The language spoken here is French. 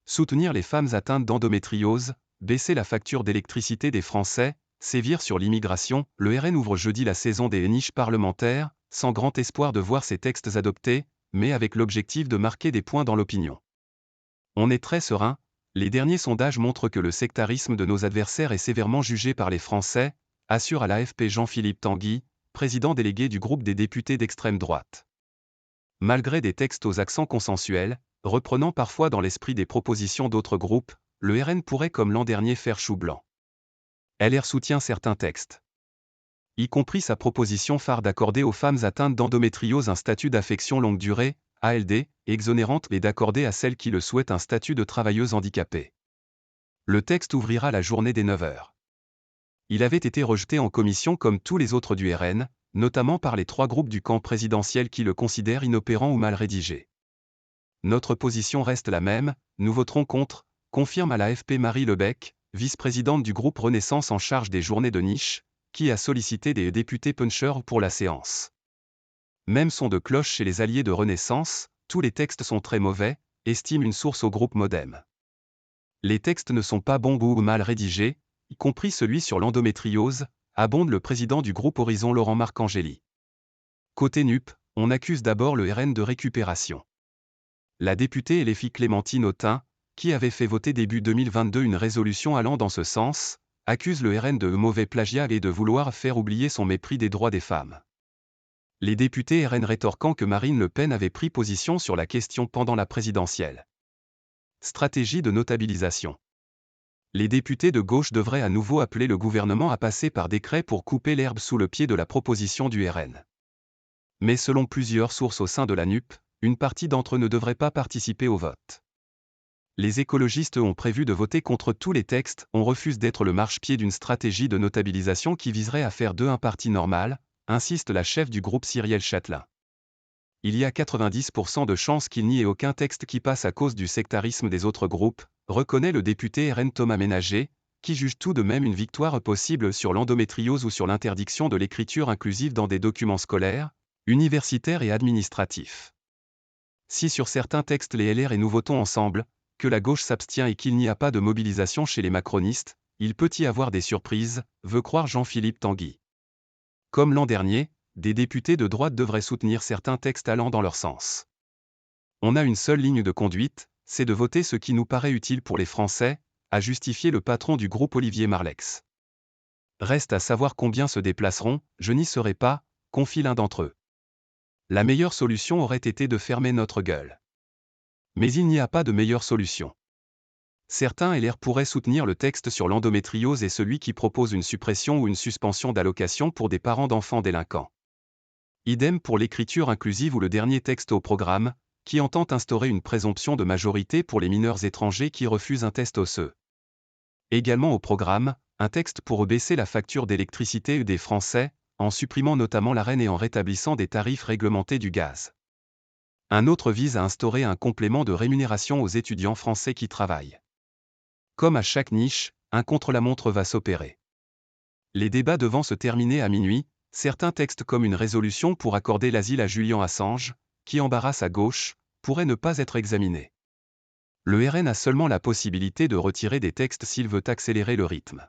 Soutenir les femmes atteintes d'endométriose, baisser la facture d'électricité des Français, sévir sur l'immigration. Le RN ouvre jeudi la saison des niches parlementaires, sans grand espoir de voir ces textes adoptés, mais avec l'objectif de marquer des points dans l'opinion. On est très serein, les derniers sondages montrent que le sectarisme de nos adversaires est sévèrement jugé par les Français, assure à l'AFP Jean-Philippe Tanguy, président délégué du groupe des députés d'extrême droite. Malgré des textes aux accents consensuels, reprenant parfois dans l'esprit des propositions d'autres groupes, le RN pourrait comme l'an dernier faire chou blanc. LR soutient certains textes, y compris sa proposition phare d'accorder aux femmes atteintes d'endométriose un statut d'affection longue durée, ALD, exonérante et d'accorder à celles qui le souhaitent un statut de travailleuse handicapée. Le texte ouvrira la journée dès 9h. Il avait été rejeté en commission comme tous les autres du RN, notamment par les 3 groupes du camp présidentiel qui le considèrent inopérant ou mal rédigé. Notre position reste la même, nous voterons contre, confirme à l'AFP Marie Lebec, vice-présidente du groupe Renaissance en charge des journées de niche, qui a sollicité des députés punchers pour la séance. Même son de cloche chez les alliés de Renaissance, tous les textes sont très mauvais, estime une source au groupe Modem. Les textes ne sont pas bons ou mal rédigés, y compris celui sur l'endométriose, abonde le président du groupe Horizon Laurent Marcangeli. Côté NUP, on accuse d'abord le RN de récupération. La députée LFI Clémentine Autain, qui avait fait voter début 2022 une résolution allant dans ce sens, accuse le RN de mauvais plagiat et de vouloir faire oublier son mépris des droits des femmes. Les députés RN rétorquant que Marine Le Pen avait pris position sur la question pendant la présidentielle. Stratégie de notabilisation. Les députés de gauche devraient à nouveau appeler le gouvernement à passer par décret pour couper l'herbe sous le pied de la proposition du RN. Mais selon plusieurs sources au sein de la NUP, une partie d'entre eux ne devrait pas participer au vote. Les écologistes ont prévu de voter contre tous les textes, on refuse d'être le marchepied d'une stratégie de notabilisation qui viserait à faire d'eux un parti normal, insiste la chef du groupe Cyrielle Châtelain. Il y a 90% de chances qu'il n'y ait aucun texte qui passe à cause du sectarisme des autres groupes, reconnaît le député RN Thomas Ménager, qui juge tout de même une victoire possible sur l'endométriose ou sur l'interdiction de l'écriture inclusive dans des documents scolaires, universitaires et administratifs. Si sur certains textes les LR et nous votons ensemble, que la gauche s'abstient et qu'il n'y a pas de mobilisation chez les macronistes, il peut y avoir des surprises, veut croire Jean-Philippe Tanguy. Comme l'an dernier, des députés de droite devraient soutenir certains textes allant dans leur sens. On a une seule ligne de conduite, c'est de voter ce qui nous paraît utile pour les Français, a justifié le patron du groupe Olivier Marleix. Reste à savoir combien se déplaceront, je n'y serai pas, confie l'un d'entre eux. La meilleure solution aurait été de fermer notre gueule. Mais il n'y a pas de meilleure solution. Certains LR pourraient soutenir le texte sur l'endométriose et celui qui propose une suppression ou une suspension d'allocation pour des parents d'enfants délinquants. Idem pour l'écriture inclusive ou le dernier texte au programme, qui entend instaurer une présomption de majorité pour les mineurs étrangers qui refusent un test osseux. Également au programme, un texte pour baisser la facture d'électricité des Français, en supprimant notamment l'Arenh et en rétablissant des tarifs réglementés du gaz. Un autre vise à instaurer un complément de rémunération aux étudiants français qui travaillent. Comme à chaque niche, un contre-la-montre va s'opérer. Les débats devant se terminer à minuit, certains textes comme une résolution pour accorder l'asile à Julian Assange, qui embarrasse à gauche, pourraient ne pas être examinés. Le RN a seulement la possibilité de retirer des textes s'il veut accélérer le rythme.